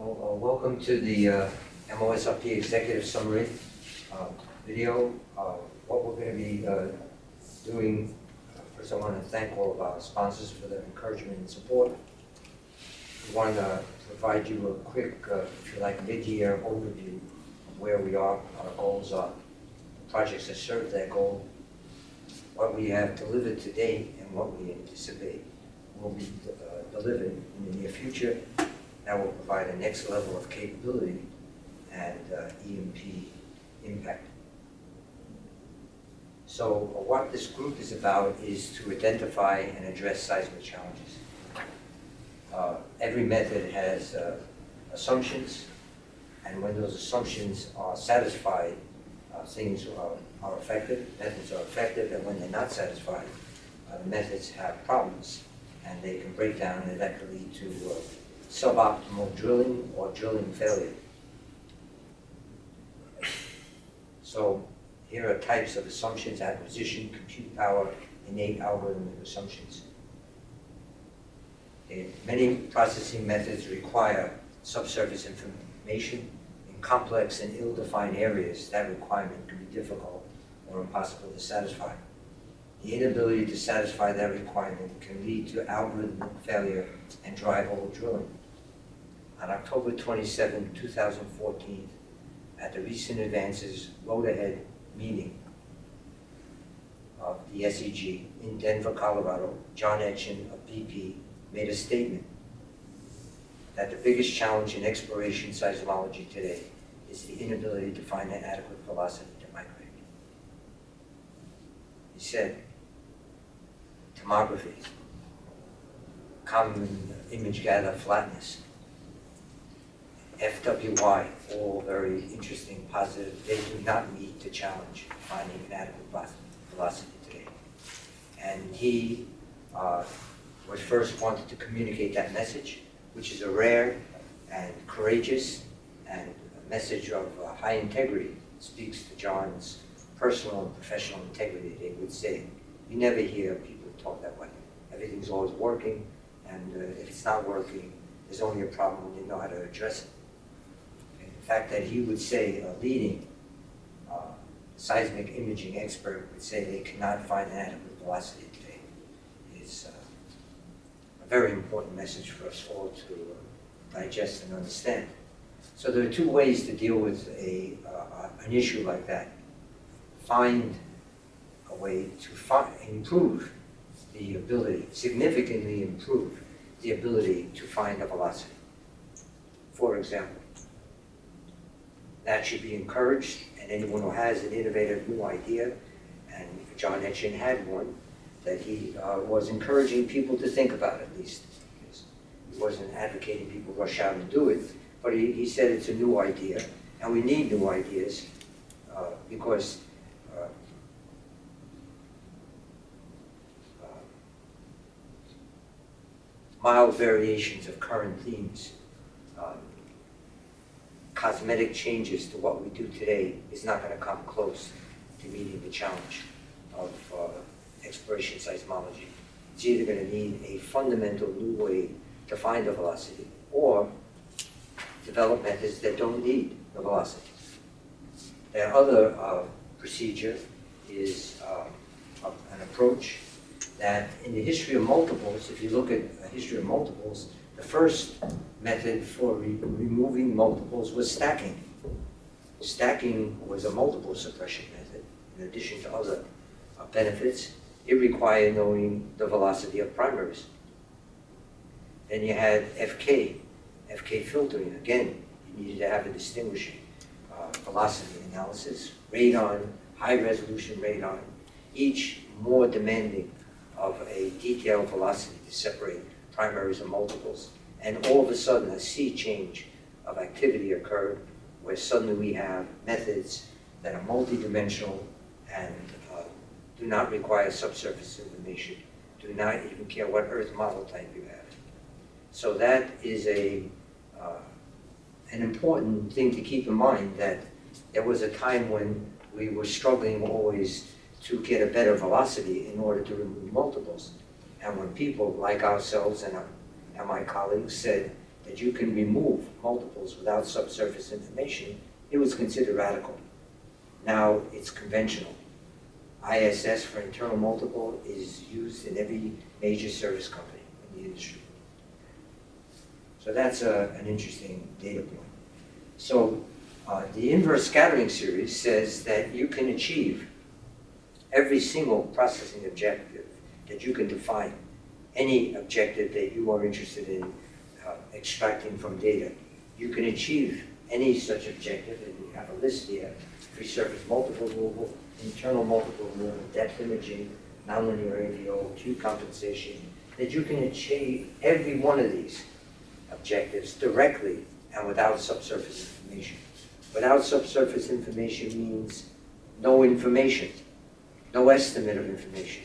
Welcome to the MOSRP Executive Summary video. What we're going to be doing, first I want to thank all of our sponsors for their encouragement and support. We want to provide you a quick, if you like, mid-year overview of where we are, our goals are, projects that serve that goal, what we have delivered to date, and what we anticipate will be delivered in the near future. That will provide a next level of capability and EMP impact. So what this group is about is to identify and address seismic challenges. Every method has assumptions, and when those assumptions are satisfied, things are effective, methods are effective, and when they're not satisfied, the methods have problems, and they can break down, and that could lead to suboptimal drilling or drilling failure. So here are types of assumptions: acquisition, compute power, innate algorithmic assumptions. Many processing methods require subsurface information. In complex and ill-defined areas, that requirement can be difficult or impossible to satisfy. The inability to satisfy that requirement can lead to algorithmic failure and dry hole drilling. On October 27, 2014, at the Recent Advances Road Ahead meeting of the SEG in Denver, Colorado, John Etchen of BP made a statement that the biggest challenge in exploration seismology today is the inability to find an adequate velocity to migrate. He said, tomography, common image gather flatness, FWI, all very interesting, positive. They do not meet the challenge of finding an adequate velocity today. And he was first wanted to communicate that message, which is a rare and courageous and a message of high integrity. It speaks to John's personal and professional integrity, they would say. You never hear people talk that way. Everything's always working, and if it's not working, there's only a problem when you know how to address it. The fact that he would say, a leading seismic imaging expert would say they cannot find an adequate velocity today is a very important message for us all to digest and understand. So there are two ways to deal with an issue like that. Find a way to improve the ability, significantly improve the ability to find a velocity. For example, that should be encouraged, and anyone who has an innovative new idea, and John Etchen had one, that he was encouraging people to think about at least. He wasn't advocating people rush out and do it, but he said it's a new idea, and we need new ideas because mild variations of current themes, cosmetic changes to what we do today is not going to come close to meeting the challenge of exploration seismology. It's either going to need a fundamental new way to find the velocity or develop methods that don't need the velocity. The other procedure is an approach that in the history of multiples, if you look at a history of multiples, the first method for removing multiples was stacking. Stacking was a multiple suppression method. In addition to other benefits, it required knowing the velocity of primaries. Then you had FK filtering. Again, you needed to have a distinguishing velocity analysis. Radon, high-resolution radon, each more demanding of a detailed velocity to separate primaries and multiples. And all of a sudden, a sea change of activity occurred where suddenly we have methods that are multidimensional and do not require subsurface information, do not even care what Earth model type you have. So that is an important thing to keep in mind, that there was a time when we were struggling always to get a better velocity in order to remove multiples. And when people like ourselves and my colleagues said, that you can remove multiples without subsurface information, it was considered radical. Now it's conventional. ISS for internal multiple is used in every major service company in the industry. So that's an interesting data point. So the inverse scattering series says that you can achieve every single processing objective that you can define, any objective that you are interested in extracting from data. You can achieve any such objective, and we have a list here: free surface multiple removal, internal multiple removal, depth imaging, nonlinear AVO, Q compensation, that you can achieve every one of these objectives directly and without subsurface information. Without subsurface information means no information, no estimate of information,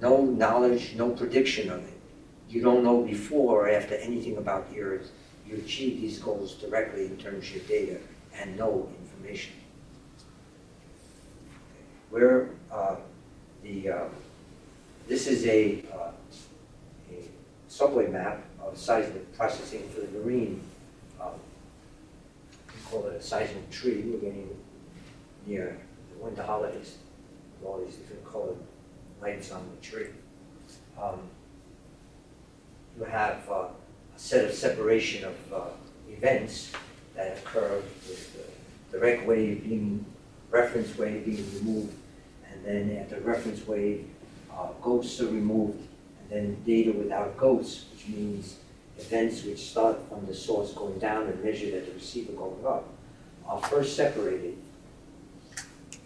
no knowledge, no prediction of it. You don't know before or after anything about the Earth. You achieve these goals directly in terms of your data and no information. Where this is a subway map of seismic processing for the marine. We call it a seismic tree. We're getting near the winter holidays with all these different colored lights on the tree. You have a set of separation of events that occur with the direct wave being, reference wave being removed, and then after reference wave, ghosts are removed, and then data without ghosts, which means events which start from the source going down and measured at the receiver going up, are first separated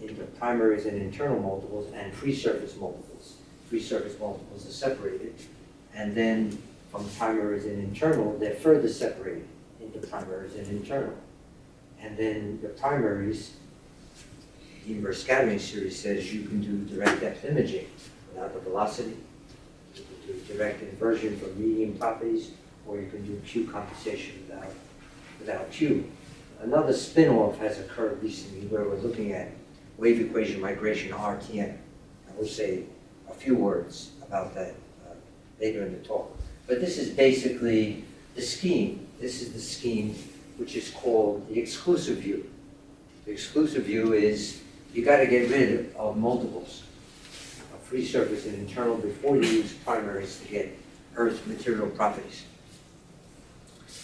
into primaries and internal multiples and free surface multiples. Free surface multiples are separated, and then from primaries and internal, they're further separated into primaries and internal. And then the primaries, the inverse scattering series says you can do direct depth imaging without the velocity. You can do direct inversion for medium properties, or you can do Q compensation without Q. Another spin-off has occurred recently where we're looking at wave equation migration, RTM. And we'll say a few words about that later in the talk. But this is basically the scheme. This is the scheme which is called the exclusive view. The exclusive view is you got to get rid of multiples of free surface and internal before you use primaries to get Earth material properties.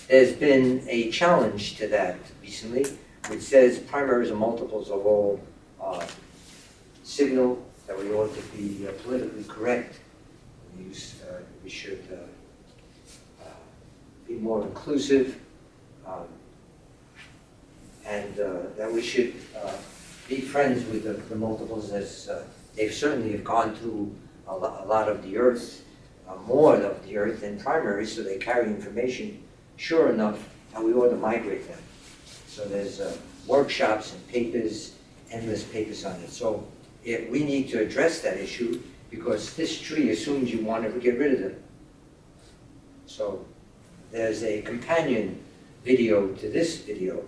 There's been a challenge to that recently, which says primaries and multiples are all signal that we ought to be politically correct. We should be more inclusive, and that we should be friends with the multiples, as they certainly have gone through a lot of the Earth, more of the Earth than primaries, so they carry information sure enough, and we ought to migrate them. So there's workshops and papers, endless papers on it. So we need to address that issue, because this tree assumes you want to get rid of them. So there's a companion video to this video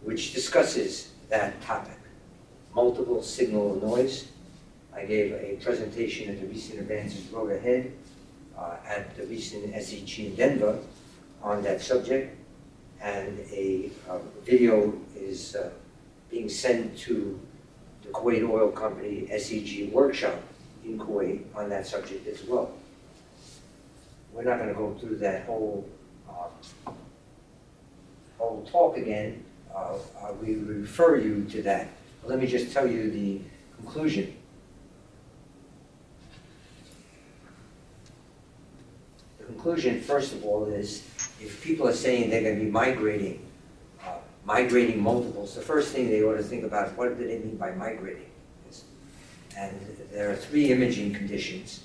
which discusses that topic, multiple signal noise. I gave a presentation at the recent Advances Road Ahead at the recent SEG in Denver on that subject, and a video is being sent to the Kuwait Oil Company SEG workshop in Kuwait on that subject as well. We're not going to go through that whole talk again. We refer you to that. But let me just tell you the conclusion. The conclusion, first of all, is if people are saying they're going to be migrating multiples, the first thing they ought to think about is what do they mean by migrating? And there are three imaging conditions,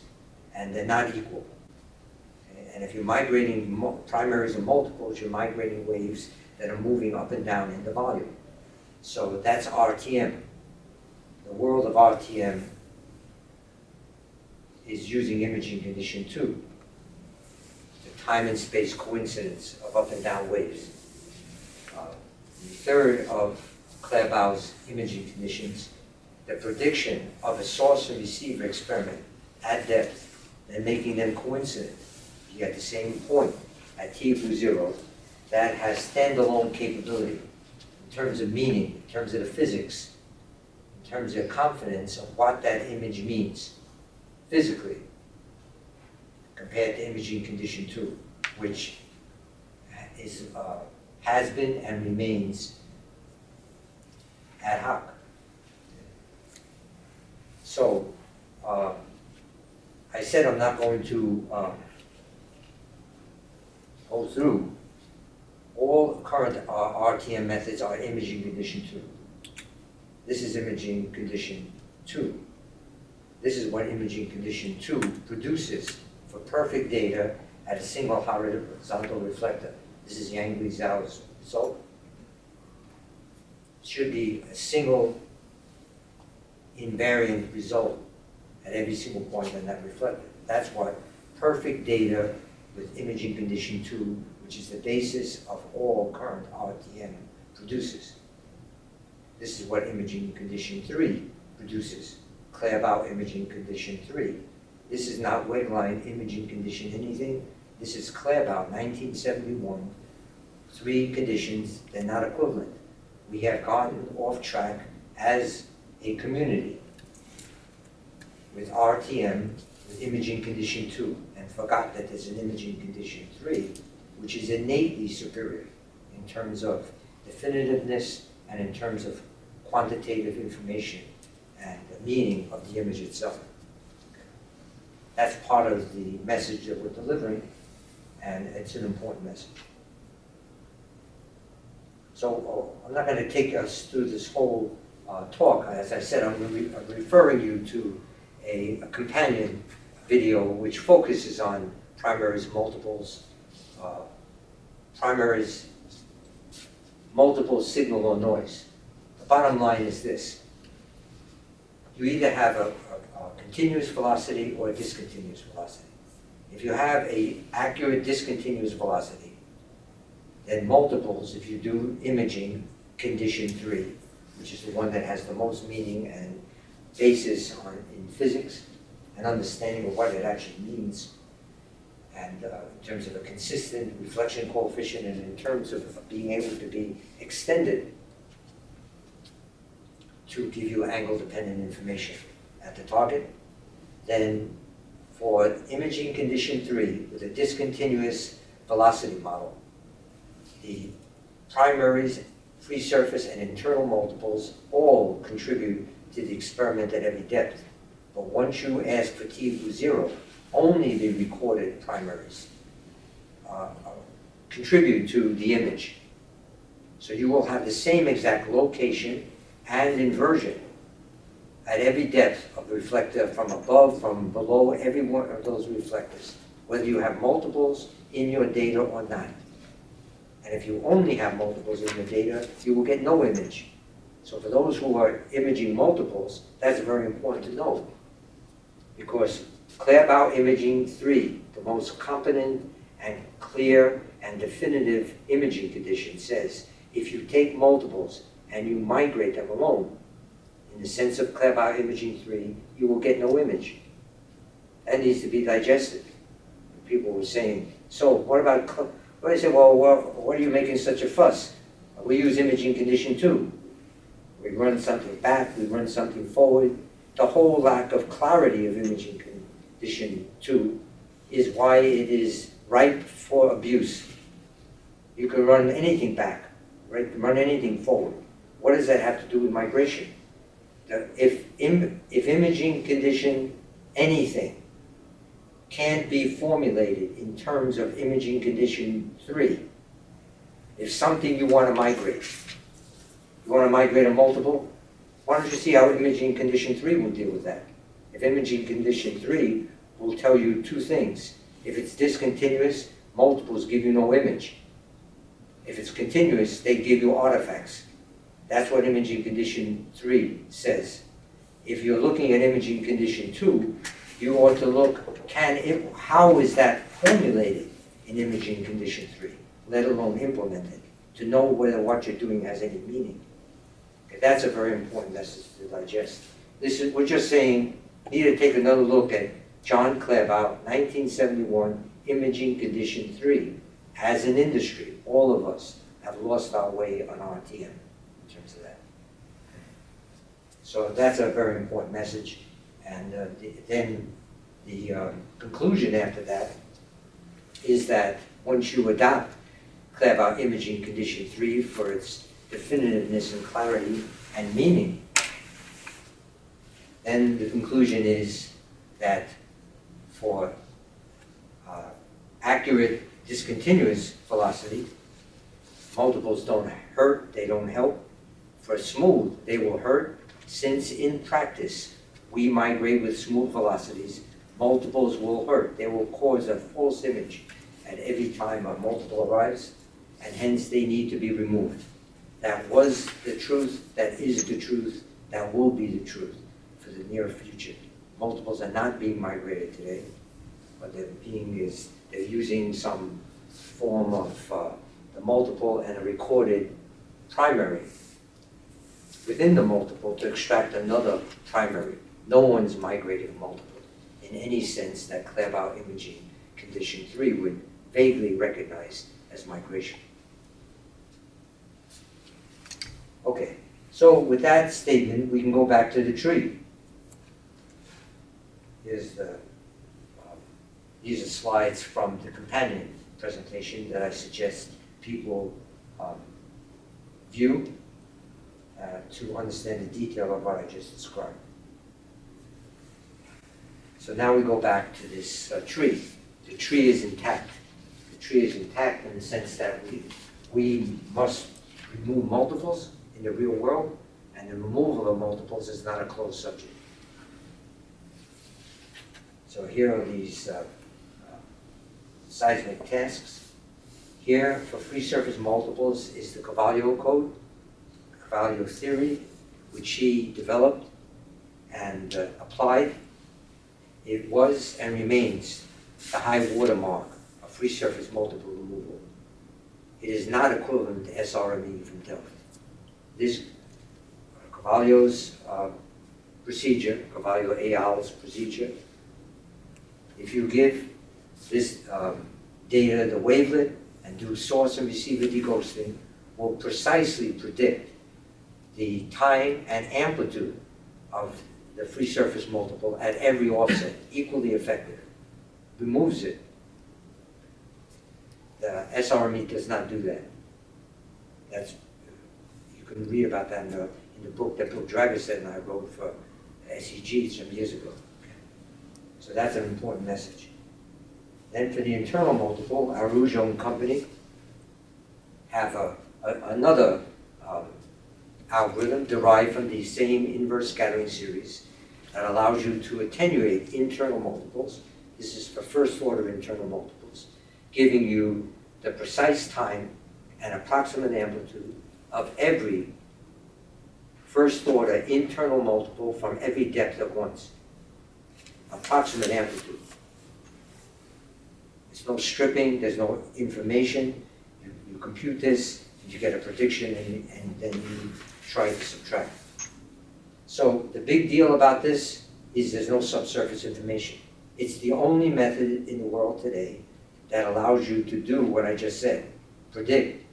and they're not equal. Okay? And if you're migrating primaries and multiples, you're migrating waves that are moving up and down in the volume. So that's RTM. The world of RTM is using imaging condition 2. The time and space coincidence of up and down waves. The third of Claerbout's imaging conditions, the prediction of a source and receiver experiment at depth and making them coincident. You get the same point. at t equals 0 that has standalone capability in terms of meaning, in terms of the physics, in terms of confidence of what that image means physically compared to imaging condition 2, which is, has been and remains ad hoc. So, I said I'm not going to go through all current RTM methods are imaging condition 2. This is imaging condition 2. This is what imaging condition 2 produces for perfect data at a single horizontal reflector. This is Yang-Li-Zhao's result. It should be a single invariant result at every single point on that reflector. That's what perfect data with imaging condition 2, which is the basis of all current RTM, produces. This is what imaging condition 3 produces. Claerbout imaging condition 3. This is not Wegeline imaging condition anything. This is Claerbout 1971. 3 conditions, they're not equivalent. We have gotten off track as a community with RTM, with imaging condition 2, and forgot that there's an imaging condition 3, which is innately superior in terms of definitiveness and in terms of quantitative information and the meaning of the image itself. That's part of the message that we're delivering, and it's an important message. So I'm not going to take us through this whole talk. As I said, I'm referring you to a companion video which focuses on primaries, multiples, multiple signal or noise. The bottom line is this. You either have a continuous velocity or a discontinuous velocity. If you have an accurate discontinuous velocity, then multiples, if you do imaging condition 3, which is the one that has the most meaning and basis in physics and understanding of what it actually means, and in terms of a consistent reflection coefficient and in terms of being able to be extended to give you angle-dependent information at the target, then for imaging condition 3 with a discontinuous velocity model, the primaries, free surface, and internal multiples all contribute to the experiment at every depth. But once you ask for t equals 0, only the recorded primaries contribute to the image. So you will have the same exact location and inversion at every depth of the reflector, from above, from below, every one of those reflectors, whether you have multiples in your data or not. And if you only have multiples in your data, you will get no image. So for those who are imaging multiples, that's very important to know. Because Claerbout imaging 3, the most competent and clear and definitive imaging condition, says if you take multiples and you migrate them alone, in the sense of Claerbout imaging 3, you will get no image. That needs to be digested. People were saying, so what about, well, they said, well, what are you making such a fuss? We use imaging condition 2. We run something back, we run something forward. The whole lack of clarity of imaging condition 2 is why it is ripe for abuse. You can run anything back, right? Run anything forward. What does that have to do with migration? If imaging condition anything can't be formulated in terms of imaging condition 3, if something you want to migrate, you want to migrate a multiple, why don't you see how imaging condition 3 will deal with that? If imaging condition 3 will tell you 2 things. If it's discontinuous, multiples give you no image. If it's continuous, they give you artifacts. That's what imaging condition 3 says. If you're looking at imaging condition 2, you ought to look, how is that formulated in imaging condition 3, let alone implemented, to know whether what you're doing has any meaning. Okay, that's a very important message to digest. We're just saying, need to take another look at John Claerbout, 1971, imaging condition 3, as an industry, all of us have lost our way on RTM in terms of that. So that's a very important message. And then the conclusion after that is that once you adopt Claerbout Imaging Condition 3 for its definitiveness and clarity and meaning, then the conclusion is that for accurate discontinuous velocity, multiples don't hurt, they don't help. For smooth, they will hurt, since in practice, we migrate with smooth velocities, multiples will hurt. They will cause a false image at every time a multiple arrives, and hence they need to be removed. That was the truth, that is the truth, that will be the truth for the near future. Multiples are not being migrated today, but they're using some form of the multiple and a recorded primary within the multiple to extract another primary. No one's migrating a multiple in any sense that Claerbout Imaging Condition 3 would vaguely recognize as migration. Okay, so with that statement, we can go back to the tree. These are slides from the companion presentation that I suggest people view to understand the detail of what I just described. So now we go back to this tree. The tree is intact. The tree is intact in the sense that we must remove multiples in the real world, and the removal of multiples is not a closed subject. So here are these seismic tasks. Here, for free surface multiples, is the Carvalho code, Carvalho theory, which he developed and applied. It was and remains the high watermark of free surface multiple removal. It is not equivalent to SRME from Delft. This Carvalho's procedure, Carvalho et al.'s procedure, if you give this data the wavelet and do source and receiver deghosting, will precisely predict the time and amplitude of the free surface multiple at every offset, equally effective. Removes it. The SRME does not do that. You can read about that in the book that Bill Dragerstedt and I wrote for SEG some years ago. So that's an important message. Then for the internal multiple, our Rougeon company have another algorithm derived from the same inverse scattering series that allows you to attenuate internal multiples. This is for first order internal multiples, giving you the precise time and approximate amplitude of every first order internal multiple from every depth at once. Approximate amplitude. There's no stripping, there's no information. You compute this, you get a prediction, and then you try to subtract. So the big deal about this is there's no subsurface information. It's the only method in the world today that allows you to do what I just said, predict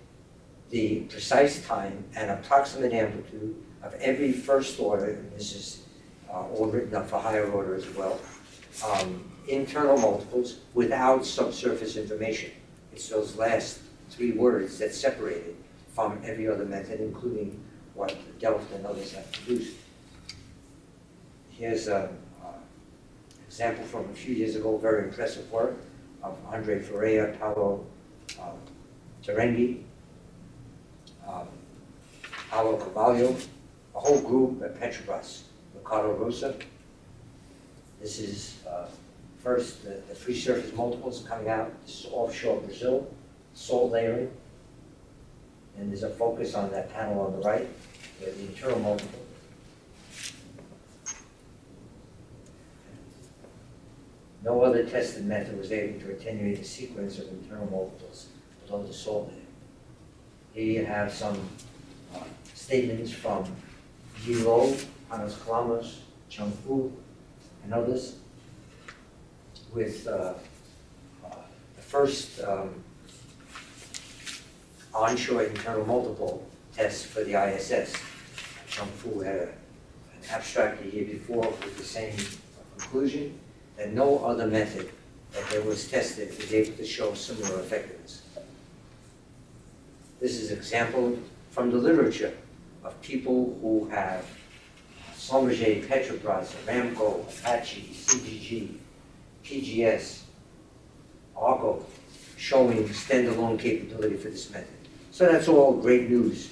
the precise time and approximate amplitude of every first order, and this is all written up for higher order as well, internal multiples without subsurface information. It's those last three words that separate it from every other method, including what Delft and others have produced. Here's an example from a few years ago, very impressive work of Andre Ferreira, Paolo Terengi, Paolo Carvalho, a whole group at Petrobras, Ricardo Rosa. This is first the free surface multiples coming out. This is offshore Brazil, salt layering. And there's a focus on that panel on the right, where the internal multiple. No other tested method was able to attenuate the sequence of internal multiples below the salt layer. Here you have some statements from Gilo, Hannes Klammers, Chung Fu, and others, with the first onshore internal multiple test for the ISS. Chung Fu had an abstract the year before with the same conclusion, that no other method that was tested was able to show similar effectiveness. This is an example from the literature of people who have Schlumberger, Petrobras, Aramco, Apache, CGG, PGS, Argo, showing standalone capability for this method. So that's all great news.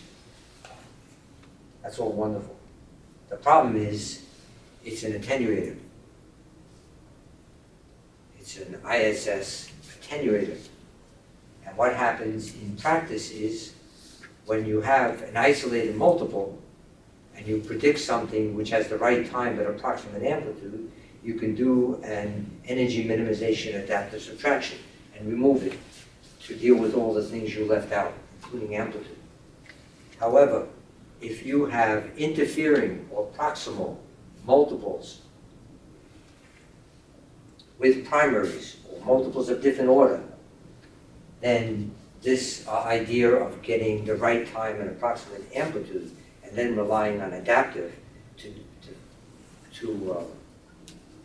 That's all wonderful. The problem is, it's an attenuator. It's an ISS attenuator. And what happens in practice is, when you have an isolated multiple, and you predict something which has the right time at approximate amplitude, you can do an energy minimization adaptive subtraction and remove it to deal with all the things you left out, including amplitude. However, if you have interfering or proximal multiples with primaries or multiples of different order, then this idea of getting the right time and approximate amplitude and then relying on adaptive to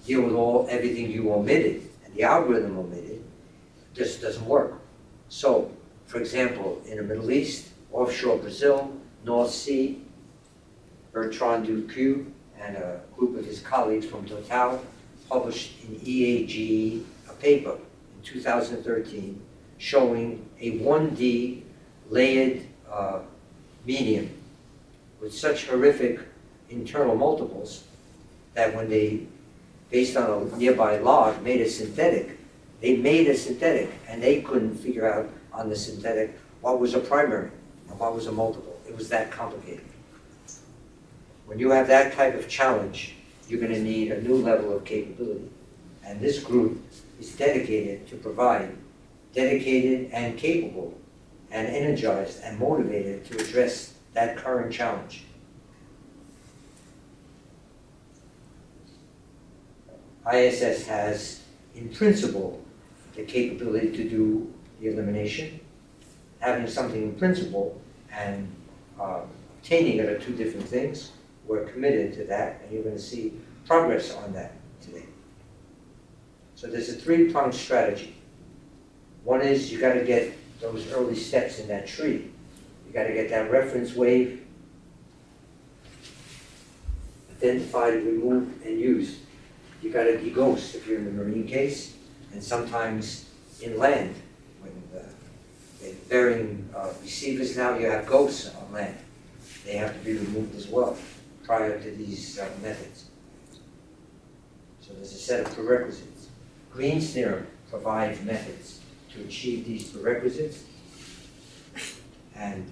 deal with everything you omitted and the algorithm omitted just doesn't work. So, for example, in the Middle East, offshore Brazil, North Sea, Bertrand Duque and a group of his colleagues from Total published in EAGE a paper in 2013 showing a 1D layered medium with such horrific internal multiples that when they, based on a nearby log, made a synthetic, and they couldn't figure out on the synthetic what was a primary and what was a multiple. It was that complicated. When you have that type of challenge, you're going to need a new level of capability. And this group is dedicated to provide dedicated and capable and energized and motivated to address that current challenge. ISS has, in principle, the capability to do the elimination. Having something in principle and obtaining it are two different things. We're committed to that, and you're going to see progress on that today. So there's a three-pronged strategy. One is you got to get those early steps in that tree. You got to get that reference wave identified, removed, and used. You got to deghost if you're in the marine case, and sometimes inland. When they're burying receivers now, you have ghosts on land. They have to be removed as well prior to these methods. So there's a set of prerequisites. Green's theorem provides methods to achieve these prerequisites. And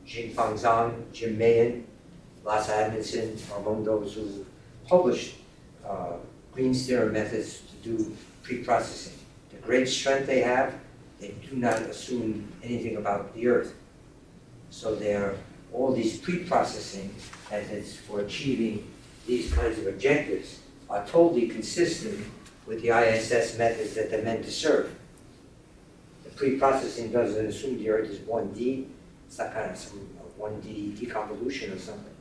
Jingfang Zhang, Jim Mahan, Lasse Adamson are among those who published Green's theorem methods to do pre-processing. The great strength they have, they do not assume anything about the Earth. So there are all these pre-processing methods for achieving these kinds of objectives are totally consistent with the ISS methods that they're meant to serve. The pre-processing doesn't assume the Earth is 1D. It's not kind of some 1D deconvolution or something.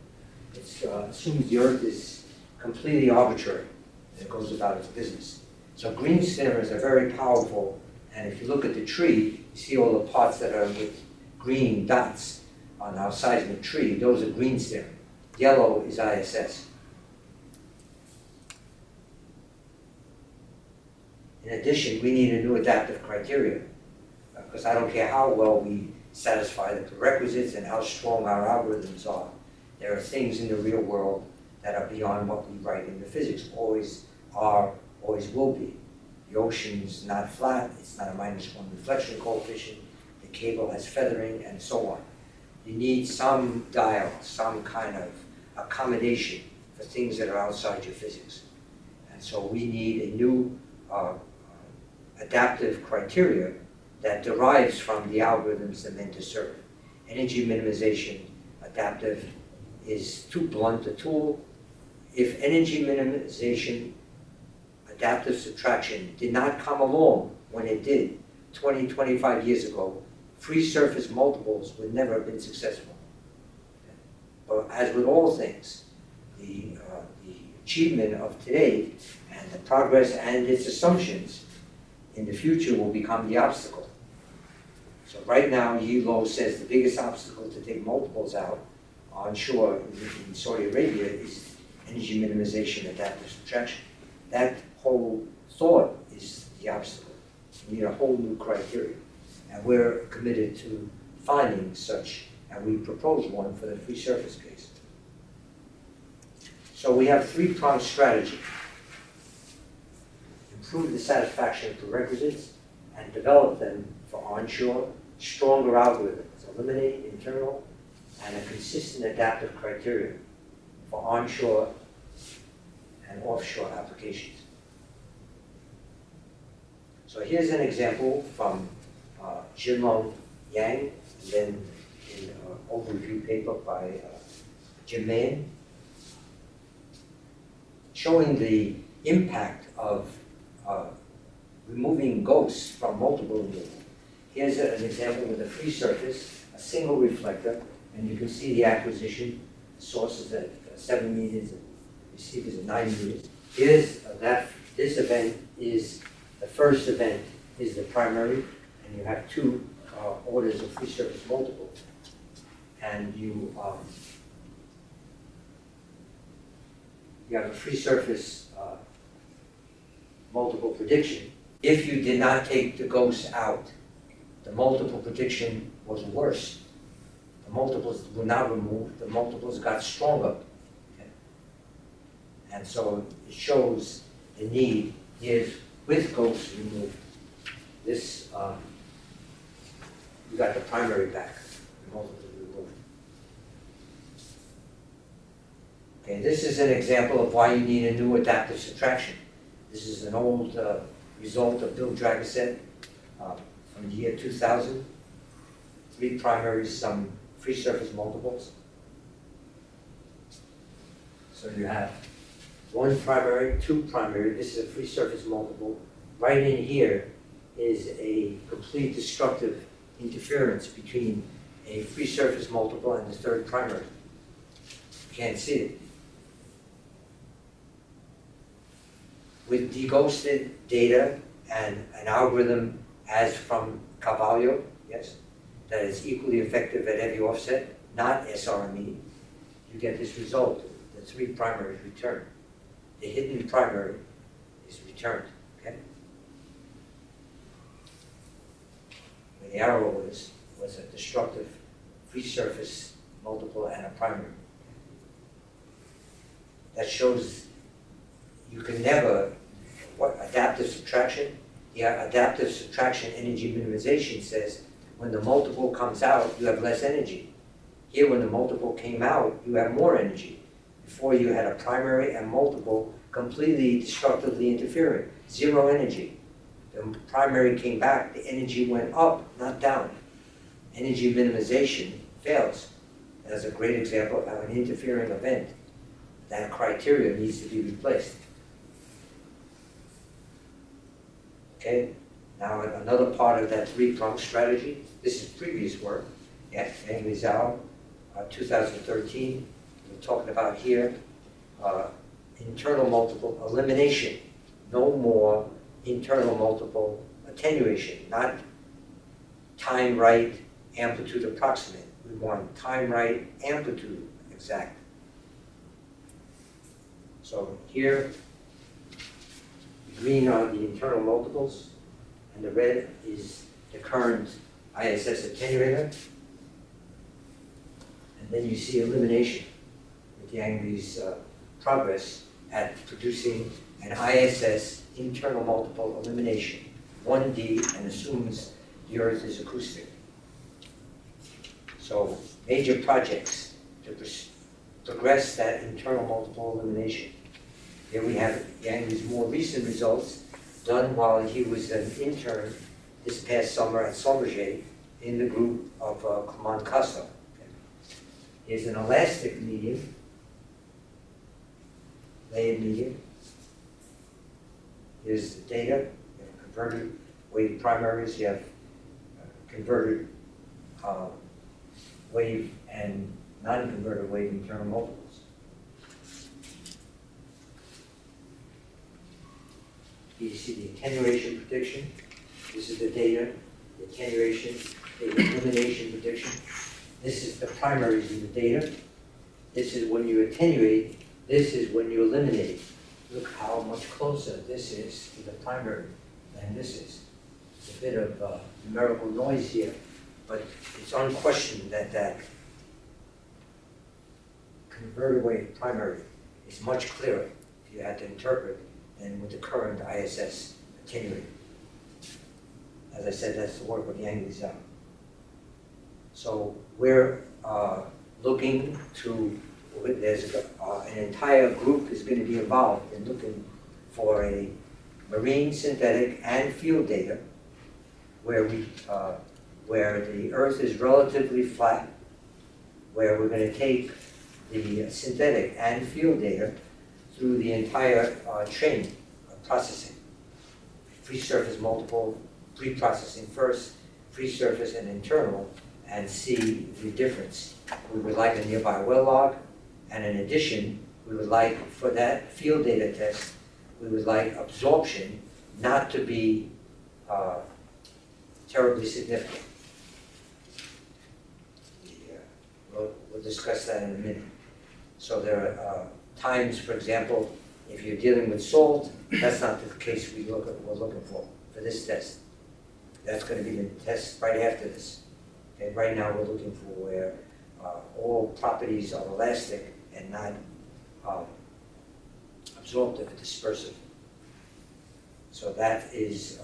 It assumes the Earth is completely arbitrary and it goes about its business. So Green's theorems are very powerful, and if you look at the tree, you see all the parts that are with green dots on our seismic tree. Those are Green's theorem. Yellow is ISS. In addition, we need a new adaptive criteria, because I don't care how well we satisfy the prerequisites and how strong our algorithms are. There are things in the real world that are beyond what we write in the physics. Always are, always will be. The ocean's not flat, it's not a -1 reflection coefficient, the cable has feathering, and so on. You need some dial, some kind of accommodation for things that are outside your physics. And so we need a new adaptive criteria that derives from the algorithms they're meant to serve. Energy minimization adaptive is too blunt a tool. If energy minimization adaptive subtraction did not come along when it did 20, 25 years ago, free surface multiples would never have been successful. But as with all things, the achievement of today and the progress and its assumptions in the future will become the obstacle. So right now, Yi Luo says the biggest obstacle to take multiples out onshore in Saudi Arabia is energy minimization, adaptive subtraction. That whole thought is the obstacle. We need a whole new criteria. And we're committed to finding such, and we propose one for the free surface case. So we have three-pronged strategy. Improve the satisfaction of prerequisites and develop them for onshore, stronger algorithms, eliminate internal and a consistent adaptive criteria for onshore and offshore applications. So here's an example from Jinlong Yang, and then an overview paper by Jim Mahan, showing the impact of removing ghosts from multiple removal. Here's an example with a free surface, a single reflector, and you can see the acquisition sources at 7 meters and receivers at 9 meters. Here's this event is the first event is the primary, and you have two orders of free surface multiple, and you have a free surface multiple prediction. If you did not take the ghosts out, the multiple prediction was worse. The multiples were not removed, the multiples got stronger. Okay? And so it shows the need is with ghosts removed. This, you got the primary back, the multiples removed. Okay, this is an example of why you need a new adaptive subtraction. This is an old result of Bill Dragoset from the year 2000. 3 primaries, some free surface multiples. So you have 1 primary, 2 primary. This is a free surface multiple. Right in here is a complete destructive interference between a free surface multiple and the 3rd primary. You can't see it. With deghosted data and an algorithm as from Carvalho, yes, that is equally effective at heavy offset, not SRME, you get this result. The 3 primaries return. The hidden primary is returned, okay? Where the arrow was a destructive free surface multiple and a primary. That shows you can never, adaptive subtraction? Yeah, adaptive subtraction energy minimization says when the multiple comes out, you have less energy. Here, when the multiple came out, you have more energy. Before, you had a primary and multiple completely destructively interfering, 0 energy. The primary came back, the energy went up, not down. Energy minimization fails. That's a great example of how an interfering event, that criteria needs to be replaced. Okay, now another part of that 3-pronged strategy, this is previous work, yeah, Yang Rizal, 2013, we're talking about here, internal multiple elimination, no more internal multiple attenuation, not time right, amplitude approximate. We want time right, amplitude exact. So here, green are the internal multiples, and the red is the current ISS attenuator. And then you see elimination with Yang-Li's progress at producing an ISS internal multiple elimination, 1D, and assumes the Earth is acoustic. So major projects to progress that internal multiple elimination. Here we have Yang-Li's more recent results done while he was an intern this past summer at Schlumberger in the group of Clement Casso. Here's an elastic medium, layered medium. Here's the data. You have converted weighted primaries. You have converted wave and non-converted wave internal multiples. You see the attenuation prediction. This is the data, the attenuation, the elimination prediction. This is the primaries in the data. This is when you attenuate. This is when you eliminate. Look how much closer this is to the primary than this is. It's a bit of numerical noise here, but it's unquestioned that that converted wave primary is much clearer if you had to interpret than with the current ISS attenuator. As I said, that's the work of Yang Li Zhao. So we're looking to, there's an entire group is going to be involved in looking for a marine synthetic and field data where where the Earth is relatively flat, where we're going to take the synthetic and field data through the entire chain of processing. Free-surface multiple, pre-processing first, free-surface and internal, and see the difference. We would like a nearby well log, and in addition, we would like, for that field data test, we would like absorption not to be terribly significant. We'll discuss that in a minute. So there are times, for example, if you're dealing with salt, that's not the case we're looking for this test. That's going to be the test right after this. Okay, right now we're looking for where all properties are elastic and not absorptive and dispersive. So that is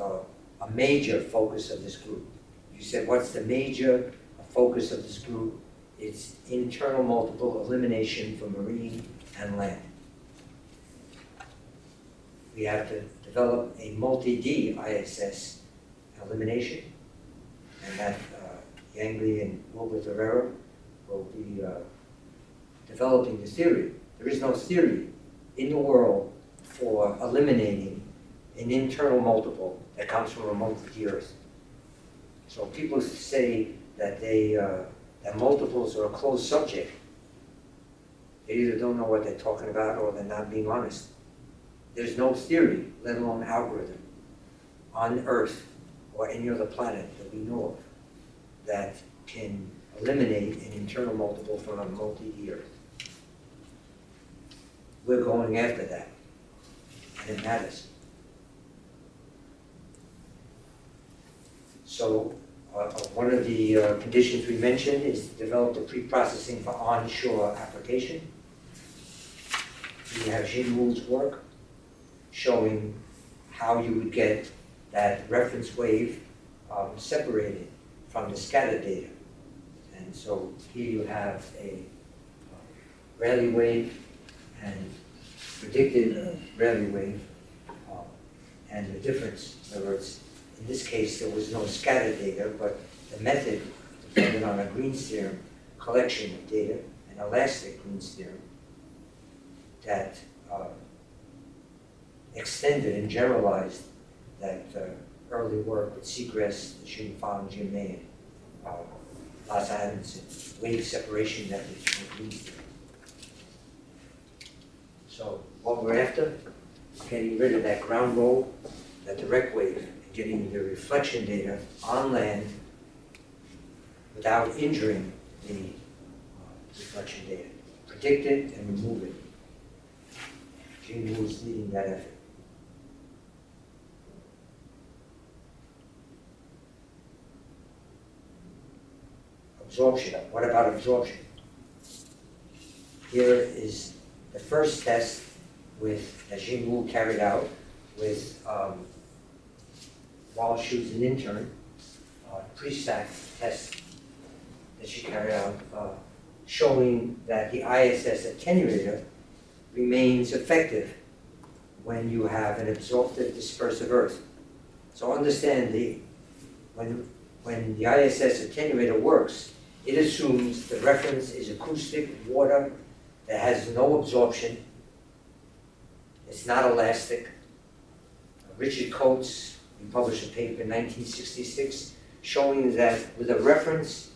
a major focus of this group. You said, what's the major focus of this group? It's internal multiple elimination for marine and land. We have to develop a multi-D ISS elimination, and that Yang Li and Wilbur Herrera will be developing the theory. There is no theory in the world for eliminating an internal multiple that comes from a multi-D Earth. So people say that that multiples are a closed subject. They either don't know what they're talking about or they're not being honest. There's no theory, let alone algorithm, on Earth or any other planet that we know of that can eliminate an internal multiple from a multi-D Earth. We're going after that, and it matters. So one of the conditions we mentioned is to develop the pre-processing for onshore application. We have Jin Wu's work showing how you would get that reference wave separated from the scattered data. And so here you have a Rayleigh wave and predicted Rayleigh wave and the difference. In other words, in this case, there was no scattered data, but the method depended on a Green's theorem collection of data, an elastic Green's theorem that extended and generalized that early work with Seagrass, Jim Fong, Jim May, and Lars Adamson, wave separation methods from Green's theorem. So what we're after, getting rid of that ground roll, that direct wave, getting the reflection data on land without injuring the reflection data. Predict it and remove it. Jin Wu is leading that effort. Absorption. What about absorption? Here is the first test that Jin Wu carried out with while she was an intern, pre-stack test that she carried out, showing that the ISS attenuator remains effective when you have an absorptive dispersive Earth. So understand when the ISS attenuator works, it assumes the reference is acoustic water that has no absorption. It's not elastic. Richard Coates, he published a paper in 1966 showing that with a reference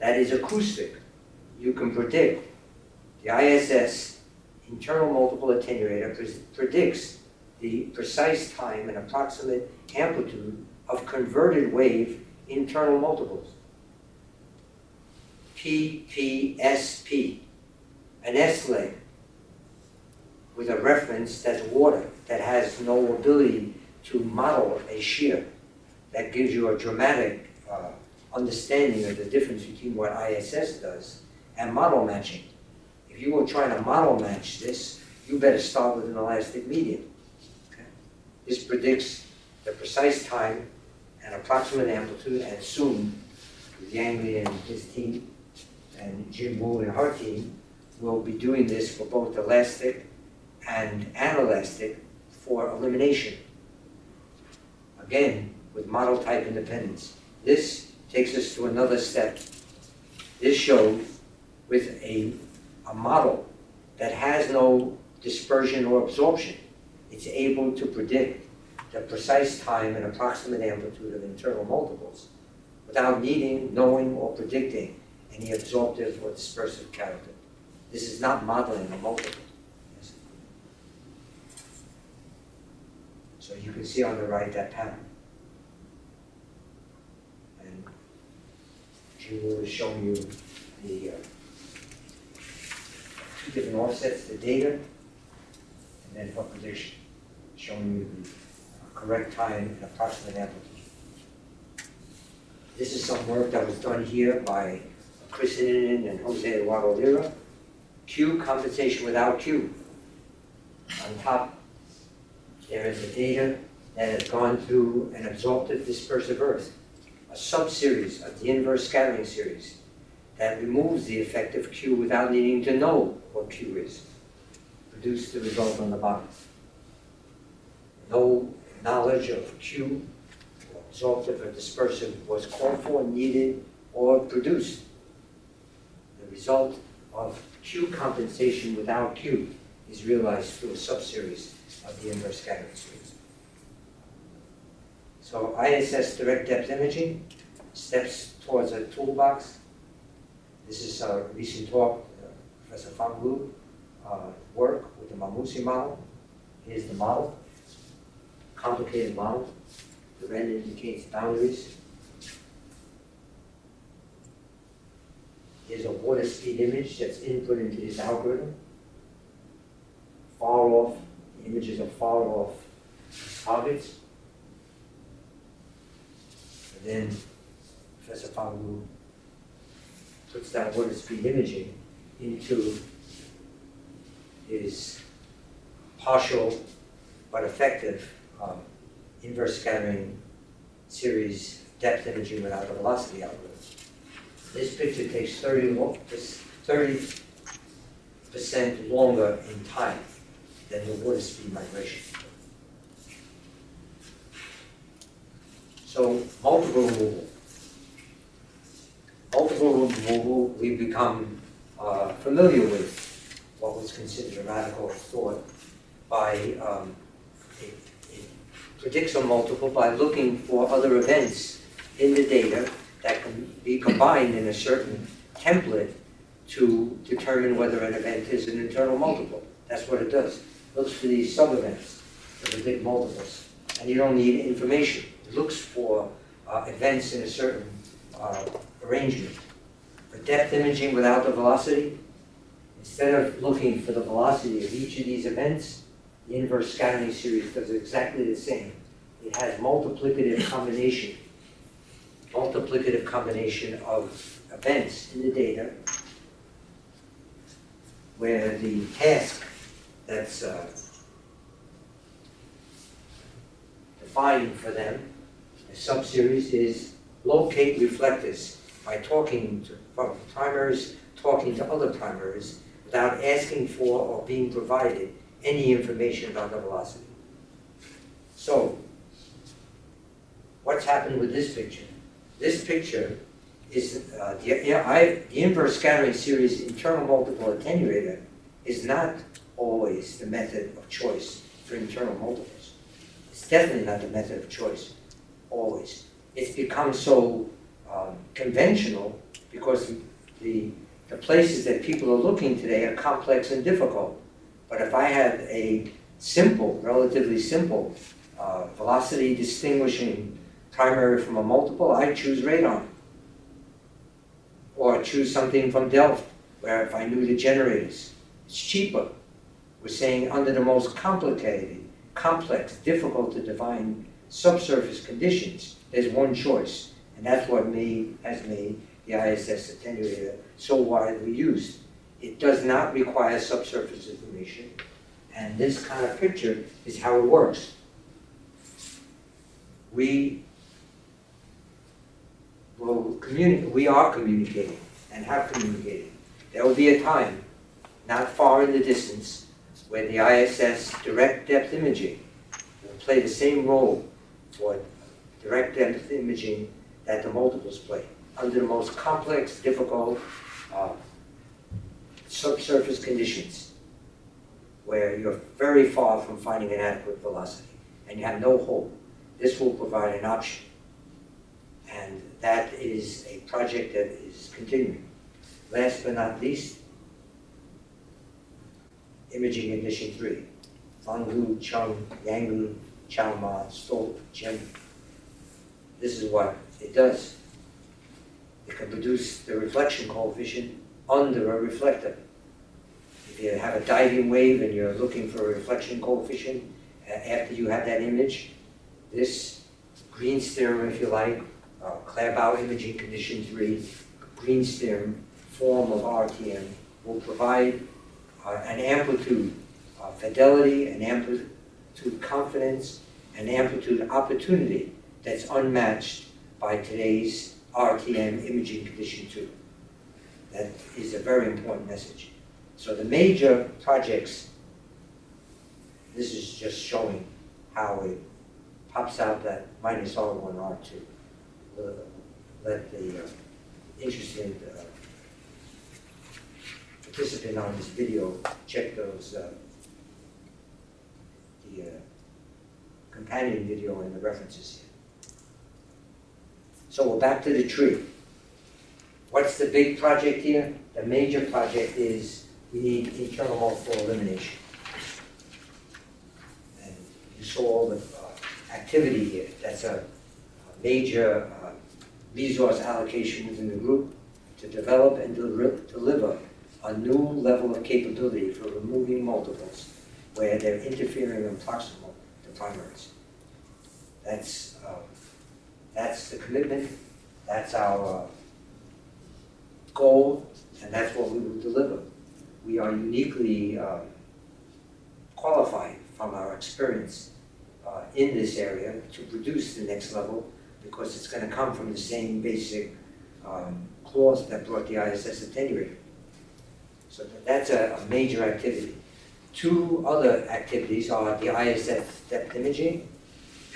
that is acoustic. You can predict. The ISS, internal multiple attenuator, predicts the precise time and approximate amplitude of converted wave internal multiples. PPSP, an S-leg with a reference that's water, that has no ability to model a shear. That gives you a dramatic understanding of the difference between what ISS does and model matching. If you were trying to model match this, you better start with an elastic medium. Okay? This predicts the precise time and approximate amplitude, and soon, Yang and his team, and Jim Wu and her team, will be doing this for both elastic and anelastic for elimination. Again, with model type independence. This takes us to another step. This shows with a model that has no dispersion or absorption, it's able to predict the precise time and approximate amplitude of internal multiples without needing, knowing, or predicting any absorptive or dispersive character. This is not modeling a multiple. Yes. So you can see on the right that pattern. And Jim is showing you the two different offsets, the data, and then for prediction, showing you the correct time and approximate amplitude. This is some work that was done here by Chris Innanen and Jose Eduardo Lira. Q, compensation without Q. On top, there is a data that has gone through an absorptive dispersive earth, a sub-series of the inverse scattering series that removes the effect of Q without needing to know what Q is. Produce the result on the bottom. No knowledge of Q, absorptive or dispersive, was called for, needed, or produced. The result of Q compensation without Q is realized through a subseries of the inverse scattering series. So ISS direct depth imaging, steps towards a toolbox. This is a recent talk, Professor Fang Lu work with the Mamouzi model. Here's the model, complicated model. The red indicates boundaries. Here's a water speed image that's input into this algorithm. Far off, the images are far off targets. And then Professor Fang Lu puts that water speed imaging into his partial but effective inverse scattering series depth imaging without a velocity algorithm. This picture takes 30% longer in time than the water speed migration. So multiple removal. Multiple removal, we become familiar with what was considered a radical thought by it predicts a multiple by looking for other events in the data that can be combined in a certain template to determine whether an event is an internal multiple. That's what it does. It looks for these sub-events to predict multiples. And you don't need information. It looks for events in a certain arrangement. For depth imaging without the velocity, instead of looking for the velocity of each of these events, the inverse scattering series does exactly the same. It has multiplicative combination of events in the data where the task that's defined for them, the subseries, is locate reflectors by talking to primaries, talking to other primaries without asking for or being provided any information about the velocity. So, what's happened with this picture? This picture is the inverse scattering series internal multiple attenuator is not always the method of choice for internal multiples. It's definitely not the method of choice, always. It's become so conventional because the places that people are looking today are complex and difficult. But if I had a simple, relatively simple, velocity distinguishing primary from a multiple, I'd choose radon. Or choose something from Delft, where if I knew the generators, it's cheaper. We're saying under the most complicated, complex, difficult to define subsurface conditions, there's one choice. And that's what has made the ISS attenuator so widely used. It does not require subsurface information. And this kind of picture is how it works. We are communicating and have communicated. There will be a time, not far in the distance, where the ISS direct depth imaging will play the same role for direct depth imaging that the multiples play, under the most complex, difficult subsurface conditions, where you're very far from finding an adequate velocity, and you have no hope. This will provide an option. And that is a project that is continuing. Last but not least, Imaging Edition 3. Fanggu, Chung, Yanggu, Chaoma, Stolp, Jem. This is what it does. It can produce the reflection coefficient under a reflector. If you have a diving wave and you're looking for a reflection coefficient, after you have that image, this Greenstern, if you like, Claerbout Imaging Condition 3, Greenstern form of RTM will provide an amplitude fidelity, an amplitude confidence, an amplitude opportunity that's unmatched by today's RTM Imaging Condition 2. That is a very important message. So the major projects, this is just showing how it pops out that minus R1, R2. We'll let the interested participant on this video check those, the companion video and the references here. So we're back to the tree. What's the big project here? The major project is we need internal multiple elimination. And you saw all the activity here. That's a major resource allocation within the group to develop and deliver a new level of capability for removing multiples where they're interfering and proximal to primaries. That's the commitment, that's our goal, and that's what we will deliver. We are uniquely qualified from our experience in this area to produce the next level, because it's going to come from the same basic clause that brought the ISS attenuator. So that's a major activity. Two other activities are the ISS depth imaging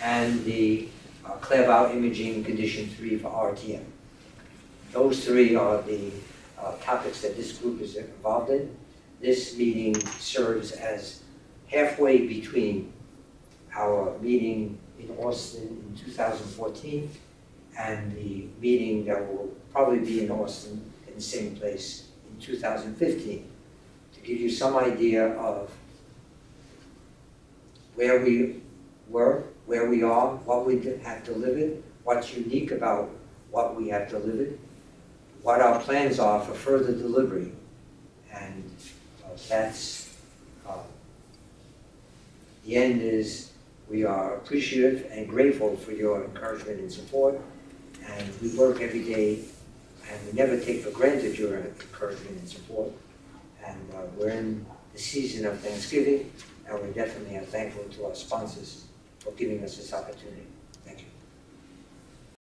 and the Claerbout Imaging Condition 3 for RTM. Those three are the topics that this group is involved in. This meeting serves as halfway between our meeting in Austin in 2014 and the meeting that will probably be in Austin in the same place in 2015, to give you some idea of where we were, where we are, what we have delivered, what's unique about what we have delivered, what our plans are for further delivery. And that's, the end is, we are appreciative and grateful for your encouragement and support, and we work every day, and we never take for granted your encouragement and support. And we're in the season of Thanksgiving, and we definitely are thankful to our sponsors for giving us this opportunity.